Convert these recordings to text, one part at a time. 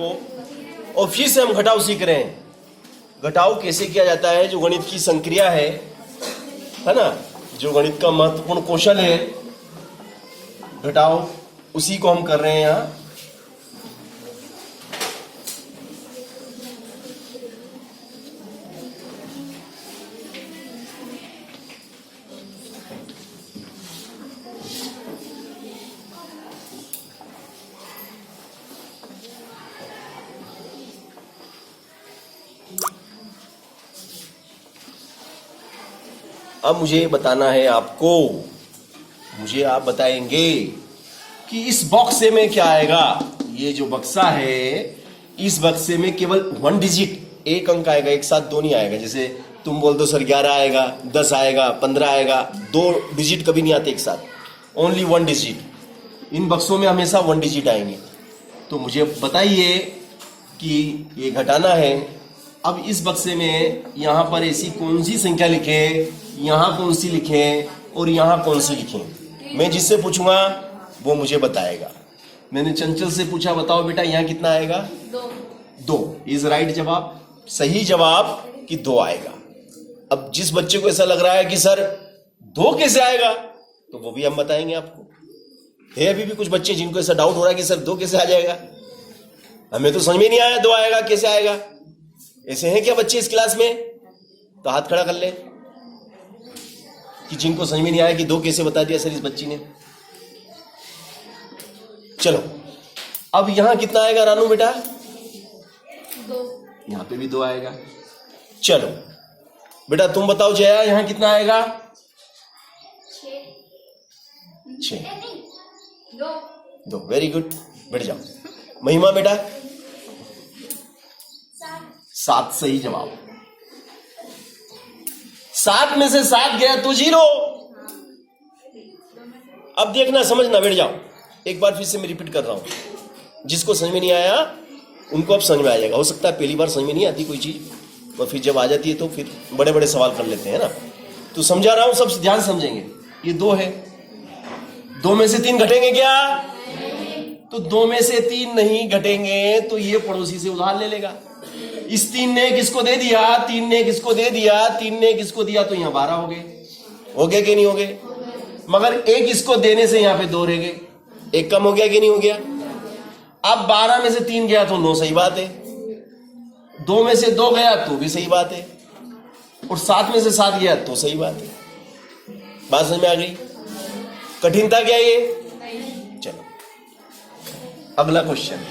आपको। और फिर से हम घटाव सीख रहे हैं। घटाव कैसे किया जाता है, जो गणित की संक्रिया है ना, जो गणित का महत्वपूर्ण कौशल है घटाव, उसी को हम कर रहे हैं यहाँ। अब मुझे बताना है आपको, मुझे आप बताएंगे कि इस बॉक्स में क्या आएगा। ये जो बक्सा है, इस बक्से में केवल 1 डिजिट, एक अंक आएगा, एक साथ दो नहीं आएगा। जैसे तुम बोल दो सर 11 आएगा, 10 आएगा, 15 आएगा, 2 डिजिट कभी नहीं आते एक साथ, ओनली 1 डिजिट। इन बक्सों में हमेशा 1 डिजिट आएंगे। तो मुझे बताइए कि ये घटाना है। अब इस बक्से में यहाँ पर ऐसी कौन सी संख्या लिखें, यहाँ कौन सी लिखें और यहाँ कौन सी लिखें। मैं जिससे पूछूंगा वो मुझे बताएगा। मैंने चंचल से पूछा, बताओ बेटा यहाँ कितना आएगा? 2 इज राइट जवाब, सही जवाब कि 2 आएगा। अब जिस बच्चे को ऐसा लग रहा है कि सर 2 कैसे आएगा, तो वो भी हम बताएंगे आपको। है अभी भी कुछ बच्चे जिनको ऐसा डाउट हो रहा है कि सर 2 कैसे आ जाएगा, हमें तो समझ में नहीं आया 2 आएगा कैसे आएगा। ऐसे हैं क्या बच्चे इस क्लास में? तो हाथ खड़ा कर ले कि जिनको समझ में नहीं आया कि 2 कैसे बता दिया सर इस बच्ची ने। चलो अब यहां कितना आएगा रानू बेटा? 2। यहां पे भी 2 आएगा। चलो बेटा तुम बताओ जया, यहां कितना आएगा? 6। 2 वेरी गुड, बैठ जाओ। महिमा बेटा? 7 सही जवाब। 7 में से 7 गया तो 0। अब देखना समझना, बैठ जाओ। एक बार फिर से मैं रिपीट कर रहा हूं, जिसको समझ में नहीं आया उनको अब समझ में आ जाएगा। हो सकता है पहली बार समझ में नहीं आती कोई चीज, और फिर जब आ जाती है तो फिर बड़े बड़े सवाल कर लेते हैं ना। तो समझा रहा हूं, सब ध्यान समझेंगे। ये 2 है, 2 में से 3 घटेंगे क्या? तो 2 में से 3 नहीं घटेंगे तो ये पड़ोसी से उधार ले लेगा। इस 3 ने किसको दे दिया, 3 ने किसको दे दिया, 3 ने किसको दिया, तो यहां 12 हो गए कि नहीं हो गए? मगर एक इसको देने से यहां पे 2 रह गए, एक कम हो गया कि नहीं हो गया? अब 12 में से 3 गया तो 9 सही बात है, 2 में से 2 गया तो भी सही बात है, और 7 में से 7 गया तो सही बात है। बात समझ में आ गई? कठिन था क्या ये? चलो अगला क्वेश्चन।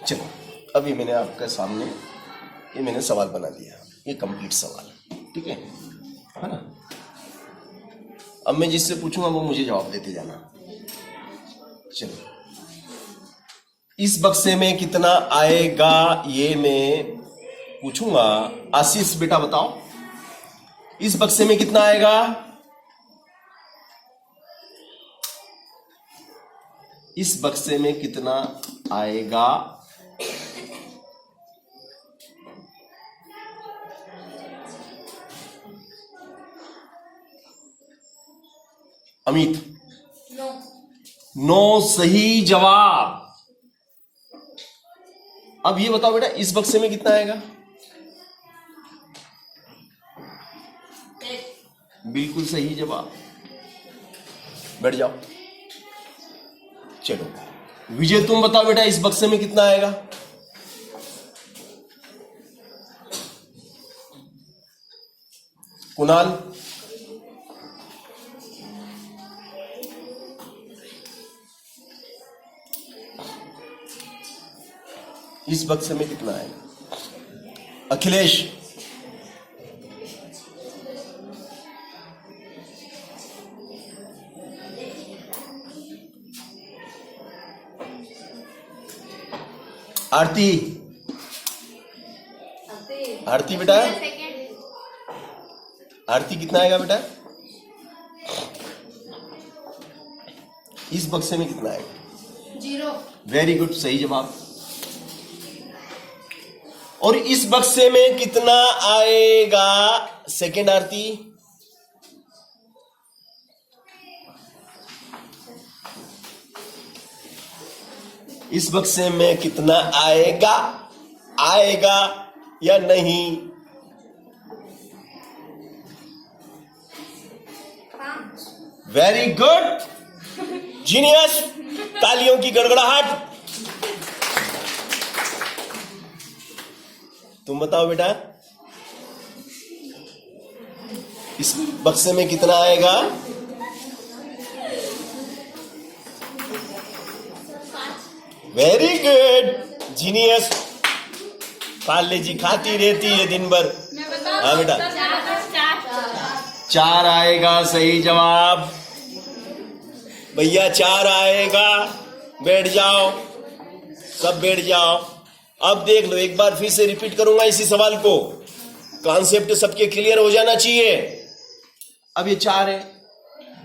चलो अभी मैंने आपके सामने ये मैंने सवाल बना दिया, ये कंप्लीट सवाल, ठीक है ना। अब मैं जिससे पूछूंगा वो मुझे जवाब देते जाना। चलो इस बक्से में कितना आएगा ये मैं पूछूंगा। आशीष बेटा बताओ, इस बक्से में कितना आएगा? इस बक्से में कितना आएगा? अमित? 9 सही जवाब। अब ये बताओ बेटा, इस बक्से में कितना आएगा? बिल्कुल सही जवाब, बैठ जाओ। चलो विजय तुम बताओ बेटा, इस बक्से में कितना आएगा? कुणाल? इस बक्से में कितना आएगा? अखिलेश, आरती, आरती बेटा, आरती कितना आएगा बेटा? इस बक्से में कितना आएगा? 0। वेरी गुड, सही जवाब। और इस बक्से में कितना आएगा? सेकेंड आरती, इस बक्से में कितना आएगा? आएगा या नहीं? 5। वेरी गुड, जीनियस, तालियों की गड़गड़ाहट। तुम बताओ बेटा, इस बक्से में कितना आएगा? 5। Very good, genius. पाले जी खाती रहती है दिन भर। मैं बताऊं? हाँ बेटा, 4। 4 आएगा, सही जवाब। भैया 4 आएगा। बैठ जाओ, सब बैठ जाओ। अब देख लो, एक बार फिर से रिपीट करूंगा इसी सवाल को, कॉन्सेप्ट सबके क्लियर हो जाना चाहिए। अब ये 4 है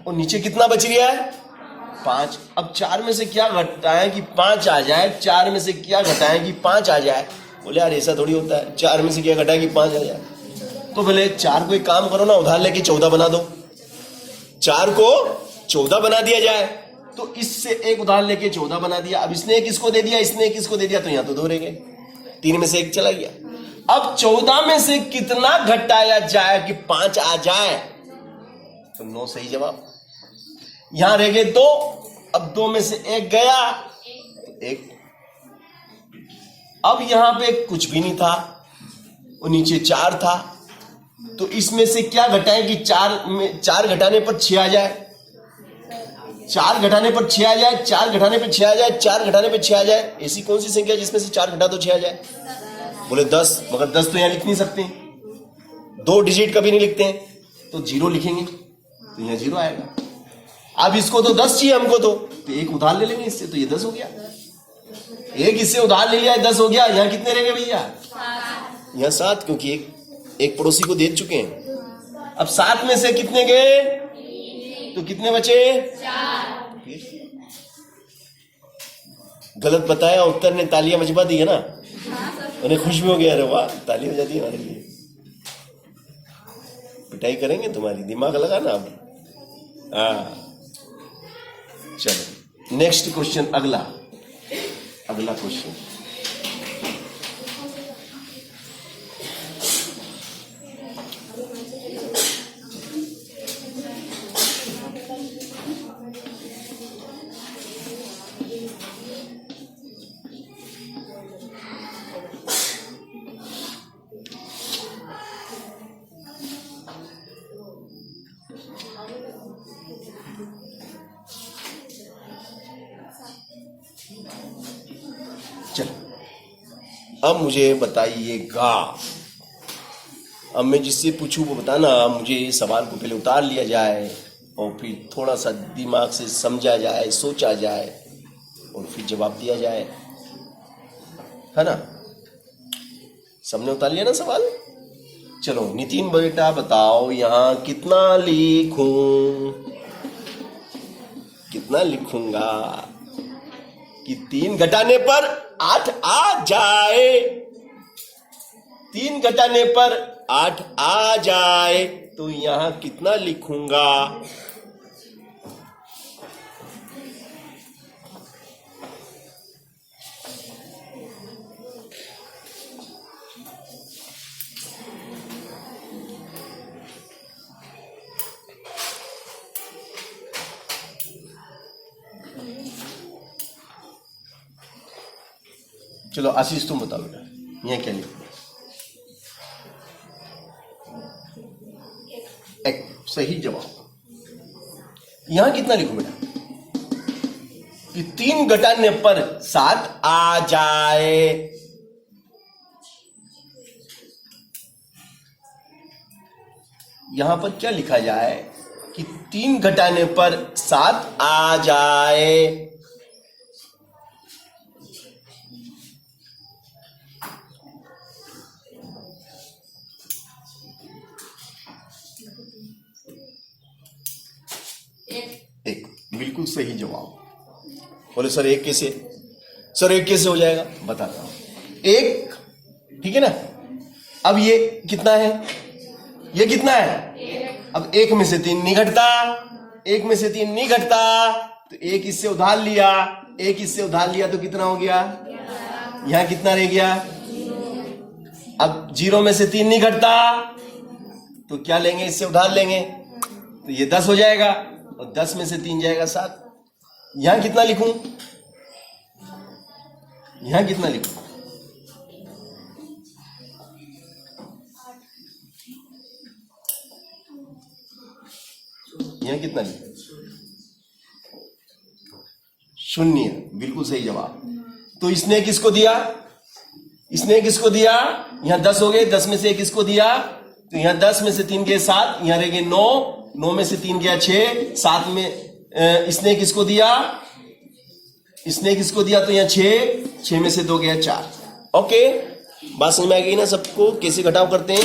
और नीचे कितना बच गया है? 5। अब 4 में से क्या घटाएं कि 5 आ जाए? 4 में से क्या घटाएं कि 5 आ जाए? बोले यार ऐसा थोड़ी होता है, 4 में से क्या घटाएं कि 5 आ जाए? तो बोले 4 को एक काम करो ना, उधार लेके 14 बना दो। 4 को 14 बना दिया जाए। तो इससे एक उधार लेके 14 बना दिया। अब इसने एक इसको दे दिया, इसने एक इसको दे दिया, तो यहां तो 2 रह गए। 3 में से 1 चला गया। अब 14 में से कितना घटाया जाए कि 5 आ जाए? तो 9 सही जवाब। यहां रह गए 2। अब 2 में से 1 गया तो 1। अब यहां पे कुछ भी नहीं था और नीचे 4 था, तो इसमें से क्या घटाएं कि 4 घटाने पर 6 आ जाए? 4 घटाने पर 6 आ जाए, 4 घटाने पर 6 आ जाए, 4 घटाने पर 6 आ जाए। ऐसी कौन सी संख्या जिसमें से 4 घटा दो 6 आ जाए? बोले 10। मगर 10 तो यहां लिख नहीं सकते, 2 डिजिट कभी नहीं लिखते हैं, तो 0 लिखेंगे तो यहां 0 आएगा। अब इसको तो 10 चाहिए हमको, तो 1 उधार ले लेंगे इससे, तो ये 10 हो गया। 1 इससे उधार ले लिया, 10 हो गया। यहां कितने रह गए भैया? 7। यहां 7, क्योंकि एक पड़ोसी को दे चुके हैं। अब 7 में से कितने गए? तो कितने बचे? 4। गलत बताया, उत्तर ने तालियां मजबा दी है ना, उन्हें खुश भी हो गया। अरे वाह, ताली हो जाती है हमारे लिए। पिटाई करेंगे तुम्हारी, दिमाग लगाना अब। हाँ, चलो नेक्स्ट क्वेश्चन, अगला क्वेश्चन। चलो, अब मुझे बताइएगा। अब मैं जिससे पूछूं वो बताना। मुझे सवाल को पहले उतार लिया जाए और फिर थोड़ा सा दिमाग से समझा जाए, सोचा जाए और फिर जवाब दिया जाए, है ना? सबने उतार लिया ना सवाल? चलो नितिन बेटा बताओ, यहां कितना लिखूं? कितना लिखूंगा कि 3 घटाने पर 8 आ जाए? 3 घटाने पर 8 आ जाए, तो यहां कितना लिखूंगा? चलो आशीष तुम बताओ बेटा, यहाँ क्या लिखूं? एक सही जवाब। यहां कितना लिखूं बेटा? कि 3 घटाने पर 7 आ जाए। यहां पर क्या लिखा जाए कि 3 घटाने पर 7 आ जाए? एक, बिल्कुल सही जवाब। बोले सर एक कैसे? सर एक कैसे हो जाएगा? बताता हूं। एक, ठीक है ना। अब ये कितना है? ये कितना है? अब एक में से 3 नहीं घटता, एक में से 3 नहीं घटता, तो एक इससे उधार लिया, एक इससे उधार लिया तो कितना हो गया? यहां कितना रह गया? अब 0 में से 3 नहीं घटता, तो क्या लेंगे? इससे उधार लेंगे, तो ये 10 हो जाएगा, और 10 में से 3 जाएगा 7। यहां कितना लिखूं? यहां कितना लिखूं? यहां कितना लिखूं? 0, बिल्कुल सही जवाब। तो इसने किसको दिया? इसने किसको दिया? यहां 10 हो गए, 10 में से 1 किसको दिया? तो यहां 10 में से 3 गए 7, यहां रह गए 9, 9 में से 3 गया 6, 7 में इसने किसको दिया? इसने किसको दिया? तो यहां 6, 6 में से 2 गया 4। ओके, बात समझ में आ गई ना सबको? कैसे घटाव करते हैं?